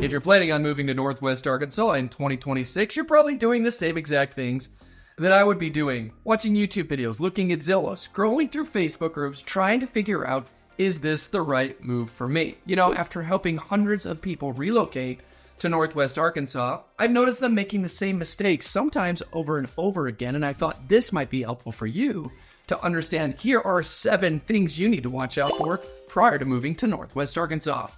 If you're planning on moving to Northwest Arkansas in 2026, you're probably doing the same exact things that I would be doing. Watching YouTube videos, looking at Zillow, scrolling through Facebook groups, trying to figure out, is this the right move for me? You know, after helping hundreds of people relocate to Northwest Arkansas, I've noticed them making the same mistakes, sometimes over and over again, and I thought this might be helpful for you to understand. Here are 7 things you need to watch out for prior to moving to Northwest Arkansas.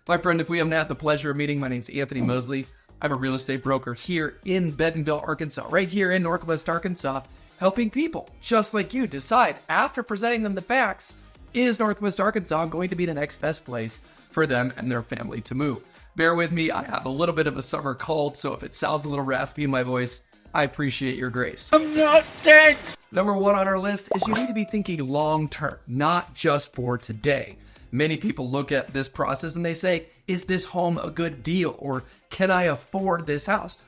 My friend, if we haven't had the pleasure of meeting, my name's Anthony Mosley. I'm a real estate broker here in Bentonville, Arkansas, right here in Northwest Arkansas, helping people just like you decide, after presenting them the facts, is Northwest Arkansas going to be the next best place for them and their family to move? Bear with me, I have a little bit of a summer cold, so if it sounds a little raspy in my voice, I appreciate your grace. I'm not sick! Number 1 on our list is you need to be thinking long-term, not just for today. Many people look at this process and they say, is this home a good deal? Or can I afford this house?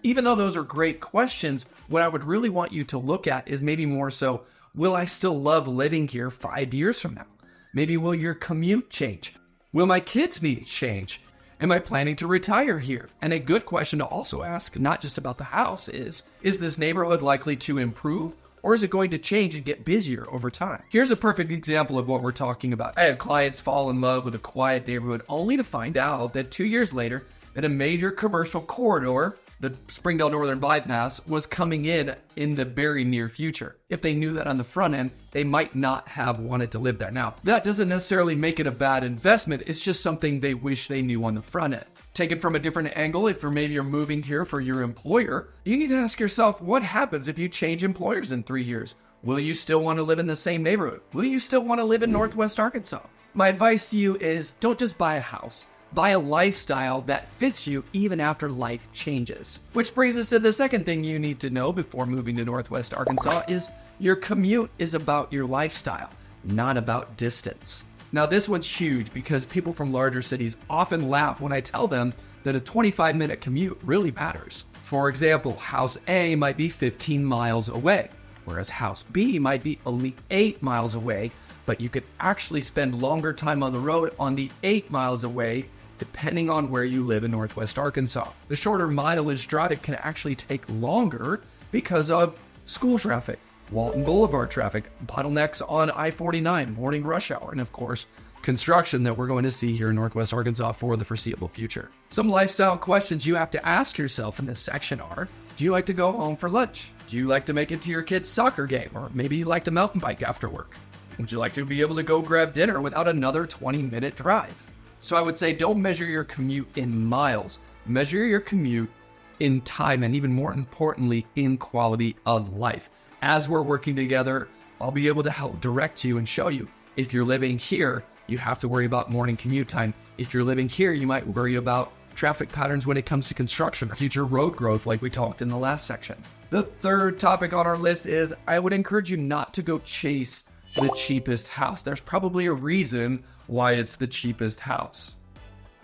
Even though those are great questions, what I would really want you to look at is maybe more so, will I still love living here 5 years from now? Maybe will your commute change? Will my kids' needs change? Am I planning to retire here? And a good question to also ask, not just about the house, is this neighborhood likely to improve? Or is it going to change and get busier over time? Here's a perfect example of what we're talking about. I had clients fall in love with a quiet neighborhood only to find out that 2 years later, that a major commercial corridor, the Springdale Northern Bypass, was coming in the very near future. If they knew that on the front end, they might not have wanted to live there. Now, that doesn't necessarily make it a bad investment. It's just something they wish they knew on the front end. Take it from a different angle. If maybe you're moving here for your employer, you need to ask yourself, what happens if you change employers in 3 years? Will you still want to live in the same neighborhood? Will you still want to live in Northwest Arkansas? My advice to you is don't just buy a house. Buy a lifestyle that fits you even after life changes. Which brings us to the second thing you need to know before moving to Northwest Arkansas is your commute is about your lifestyle, not about distance. Now this one's huge because people from larger cities often laugh when I tell them that a 25-minute commute really matters. For example, house A might be 15 miles away, whereas house B might be only 8 miles away, but you could actually spend longer time on the road on the 8 miles away depending on where you live in Northwest Arkansas. The shorter mileage drive can actually take longer because of school traffic, Walton Boulevard traffic, bottlenecks on I-49, morning rush hour, and of course, construction that we're going to see here in Northwest Arkansas for the foreseeable future. Some lifestyle questions you have to ask yourself in this section are, do you like to go home for lunch? Do you like to make it to your kid's soccer game? Or maybe you like to mountain bike after work? Would you like to be able to go grab dinner without another 20-minute drive? So I would say don't measure your commute in miles. Measure your commute in time and even more importantly, in quality of life. As we're working together, I'll be able to help direct you and show you. If you're living here, you have to worry about morning commute time. If you're living here, you might worry about traffic patterns when it comes to construction or future road growth like we talked in the last section. The third topic on our list is I would encourage you not to go chase the cheapest house. There's probably a reason why it's the cheapest house.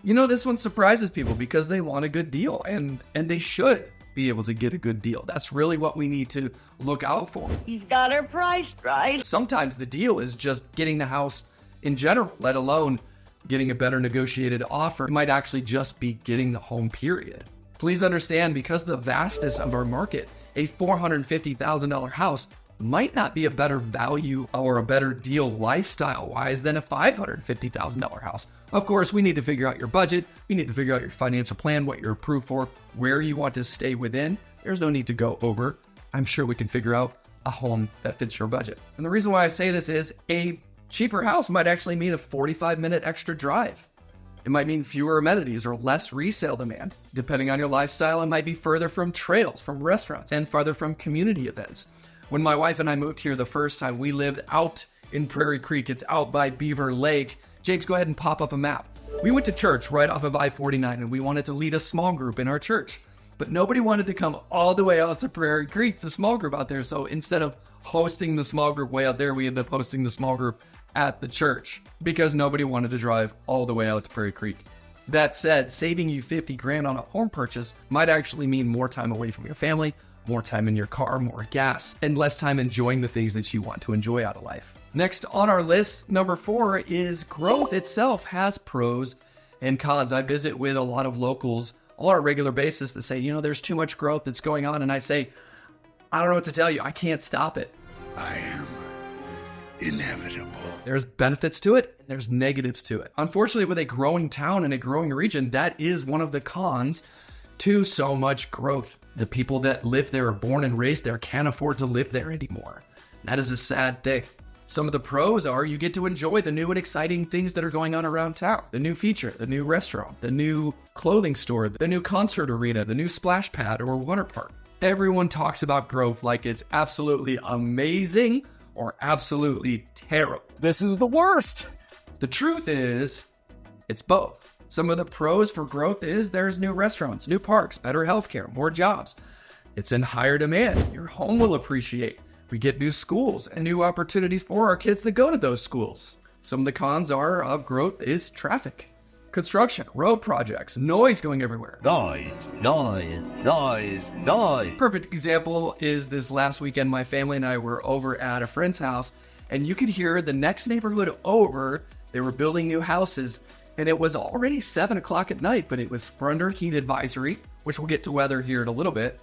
You know, this one surprises people because they want a good deal and they should be able to get a good deal. That's really what we need to look out for. He's got her priced right. Sometimes the deal is just getting the house in general, let alone getting a better negotiated offer. It might actually just be getting the home, period. Please understand, because of the vastness of our market, a $450,000 house might not be a better value or a better deal lifestyle-wise than a $550,000 house. Of course, we need to figure out your budget. We need to figure out your financial plan, what you're approved for, where you want to stay within. There's no need to go over. I'm sure we can figure out a home that fits your budget. And the reason why I say this is a cheaper house might actually mean a 45-minute extra drive. It might mean fewer amenities or less resale demand. Depending on your lifestyle, it might be further from trails, from restaurants, and farther from community events. When my wife and I moved here the first time, we lived out in Prairie Creek. It's out by Beaver Lake. James, go ahead and pop up a map. We went to church right off of I-49 and we wanted to lead a small group in our church. But nobody wanted to come all the way out to Prairie Creek, the small group out there. So instead of hosting the small group way out there, we ended up hosting the small group at the church because nobody wanted to drive all the way out to Prairie Creek. That said, saving you 50 grand on a home purchase might actually mean more time away from your family, more time in your car, more gas, and less time enjoying the things that you want to enjoy out of life. Next on our list, number 4, is growth itself has pros and cons. I visit with a lot of locals on a regular basis that say, there's too much growth that's going on. And I say, I don't know what to tell you. I can't stop it. I am inevitable. There's benefits to it, and there's negatives to it. Unfortunately, with a growing town and a growing region, that is one of the cons to so much growth. The people that live there, are born and raised there, can't afford to live there anymore. That is a sad thing. Some of the pros are you get to enjoy the new and exciting things that are going on around town. The new feature, the new restaurant, the new clothing store, the new concert arena, the new splash pad or water park. Everyone talks about growth like it's absolutely amazing or absolutely terrible. This is the worst. The truth is, it's both. Some of the pros for growth is there's new restaurants, new parks, better healthcare, more jobs. It's in higher demand. Your home will appreciate. We get new schools and new opportunities for our kids that go to those schools. Some of the cons of growth is traffic, construction, road projects, noise going everywhere. Noise. Perfect example is this last weekend, my family and I were over at a friend's house, and you could hear the next neighborhood over, they were building new houses, and it was already 7 o'clock at night, but it was for under heat advisory, which we'll get to weather here in a little bit.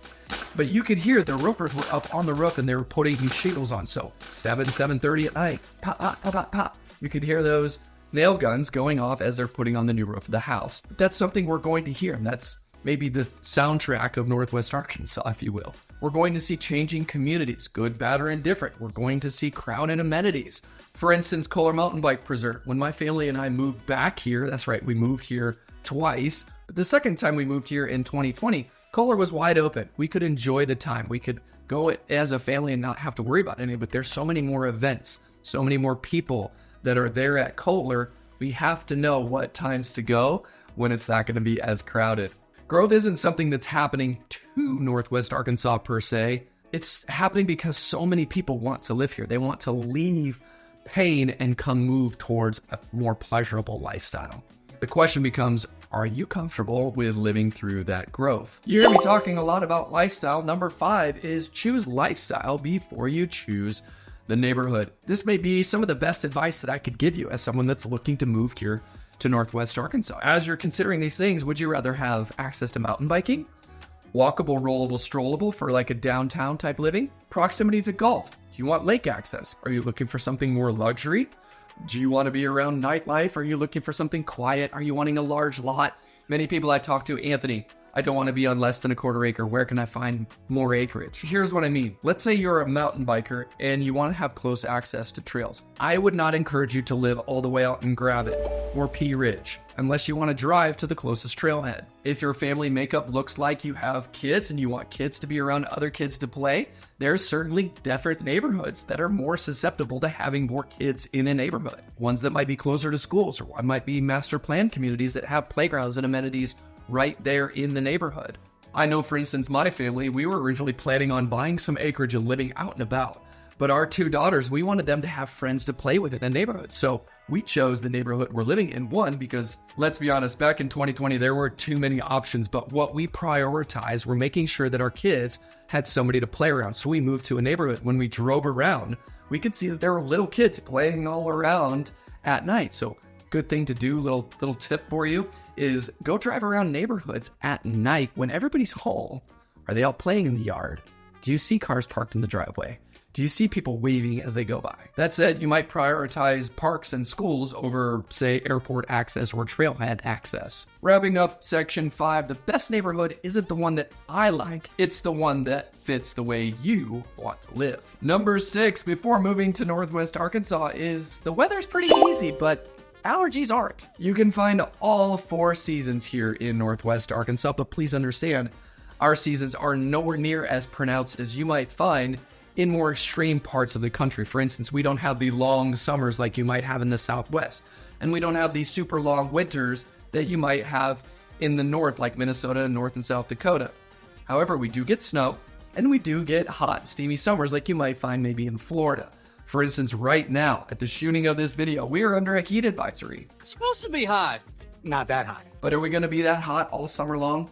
But you could hear the roofers were up on the roof and they were putting these shingles on. So 7:30 at night, pop, pop, pop, pop, pop. You could hear those nail guns going off as they're putting on the new roof of the house. That's something we're going to hear, and that's maybe the soundtrack of Northwest Arkansas, if you will. We're going to see changing communities, good, bad, or indifferent. We're going to see crowded amenities. For instance, Kohler Mountain Bike Preserve. When my family and I moved back here, that's right, we moved here twice. But the second time we moved here in 2020, Kohler was wide open. We could enjoy the time. We could go as a family and not have to worry about anything, but there's so many more events, so many more people that are there at Kohler. We have to know what times to go when it's not going to be as crowded. Growth isn't something that's happening to Northwest Arkansas per se. It's happening because so many people want to live here. They want to leave pain and come move towards a more pleasurable lifestyle. The question becomes, are you comfortable with living through that growth? You hear me talking a lot about lifestyle. Number 5 is choose lifestyle before you choose the neighborhood. This may be some of the best advice that I could give you as someone that's looking to move here to Northwest Arkansas. As you're considering these things, would you rather have access to mountain biking, walkable, rollable, strollable for like a downtown type living, proximity to golf? Do you want lake access? Are you looking for something more luxury? Do you want to be around nightlife? Are you looking for something quiet? Are you wanting a large lot? Many people I talk to, Anthony, I don't want to be on less than a quarter acre. Where can I find more acreage? Here's what I mean. Let's say you're a mountain biker and you want to have close access to trails. I would not encourage you to live all the way out in Gravette or Pea Ridge unless you want to drive to the closest trailhead. If your family makeup looks like you have kids and you want kids to be around other kids to play, there's certainly different neighborhoods that are more susceptible to having more kids in a neighborhood. Ones that might be closer to schools, or one might be master plan communities that have playgrounds and amenities right there in the neighborhood. I know, for instance, my family, we were originally planning on buying some acreage and living out and about. But our 2 daughters, we wanted them to have friends to play with in the neighborhood. So we chose the neighborhood we're living in. One, because let's be honest, back in 2020, there were too many options. But what we prioritized were making sure that our kids had somebody to play around. So we moved to a neighborhood. When we drove around, we could see that there were little kids playing all around at night. So good thing to do, little tip for you, is go drive around neighborhoods at night when everybody's home. Are they out playing in the yard? Do you see cars parked in the driveway? Do you see people waving as they go by? That said, you might prioritize parks and schools over, say, airport access or trailhead access. Wrapping up section 5, the best neighborhood isn't the one that I like, it's the one that fits the way you want to live. Number 6, before moving to Northwest Arkansas, is the weather's pretty easy, but allergies aren't. You can find all 4 seasons here in Northwest Arkansas, but please understand, our seasons are nowhere near as pronounced as you might find in more extreme parts of the country. For instance, we don't have the long summers like you might have in the Southwest, and we don't have these super long winters that you might have in the north, like Minnesota, North and South Dakota. However, we do get snow, and we do get hot, steamy summers like you might find maybe in Florida. For instance, right now, at the shooting of this video, we are under a heat advisory. It's supposed to be hot. Not that hot. But are we going to be that hot all summer long?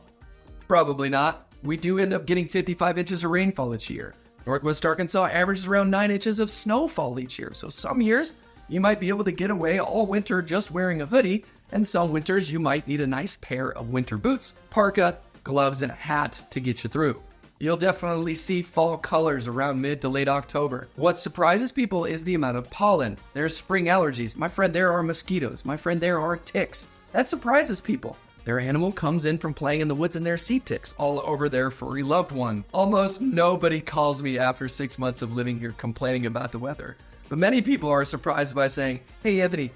Probably not. We do end up getting 55 inches of rainfall each year. Northwest Arkansas averages around 9 inches of snowfall each year. So some years, you might be able to get away all winter just wearing a hoodie, And some winters, you might need a nice pair of winter boots, parka, gloves, and a hat to get you through. You'll definitely see fall colors around mid to late October. What surprises people is the amount of pollen. There's spring allergies. My friend, there are mosquitoes. My friend, there are ticks. That surprises people. Their animal comes in from playing in the woods and there's sea ticks all over their furry loved one. Almost nobody calls me after 6 months of living here complaining about the weather. But many people are surprised by saying, "Hey Anthony,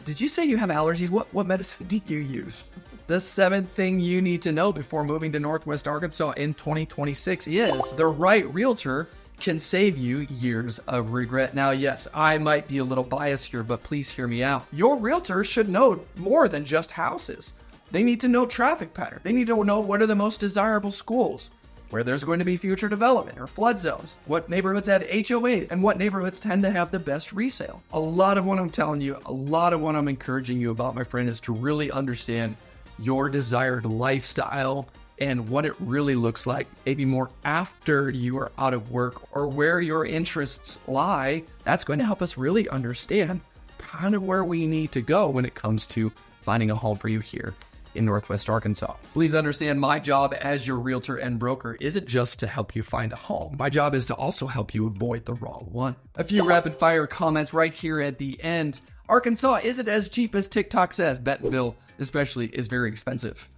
did you say you have allergies? What medicine do you use?" The seventh thing you need to know before moving to Northwest Arkansas in 2026 is the right realtor can save you years of regret. Now, yes, I might be a little biased here, but please hear me out. Your realtor should know more than just houses. They need to know traffic pattern. They need to know what are the most desirable schools, where there's going to be future development or flood zones, what neighborhoods have HOAs, and what neighborhoods tend to have the best resale. A lot of what I'm telling you, a lot of what I'm encouraging you about, my friend, is to really understand your desired lifestyle and what it really looks like, maybe more after you are out of work or where your interests lie. That's going to help us really understand kind of where we need to go when it comes to finding a home for you here in Northwest Arkansas. Please understand, my job as your realtor and broker isn't just to help you find a home. My job is to also help you avoid the wrong one. A few rapid fire comments right here at the end. Arkansas isn't as cheap as TikTok says. Bentonville especially is very expensive.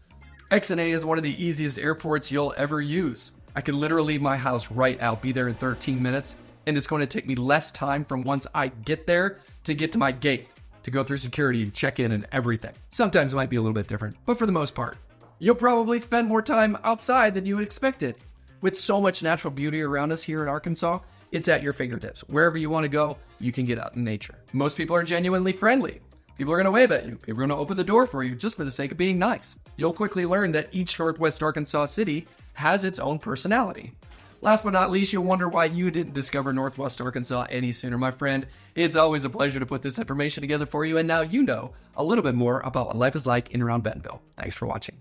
XNA is one of the easiest airports you'll ever use. I can literally leave my house right now, be there in 13 minutes, and it's going to take me less time from once I get there to get to my gate, to go through security, check in, and everything. Sometimes it might be a little bit different, but for the most part, you'll probably spend more time outside than you would expected. With so much natural beauty around us here in Arkansas, it's at your fingertips. Wherever you want to go, you can get out in nature. Most people are genuinely friendly. People are going to wave at you. People are going to open the door for you just for the sake of being nice. You'll quickly learn that each Northwest Arkansas city has its own personality. Last but not least, you'll wonder why you didn't discover Northwest Arkansas any sooner, my friend. It's always a pleasure to put this information together for you, and now you know a little bit more about what life is like in and around Bentonville. Thanks for watching.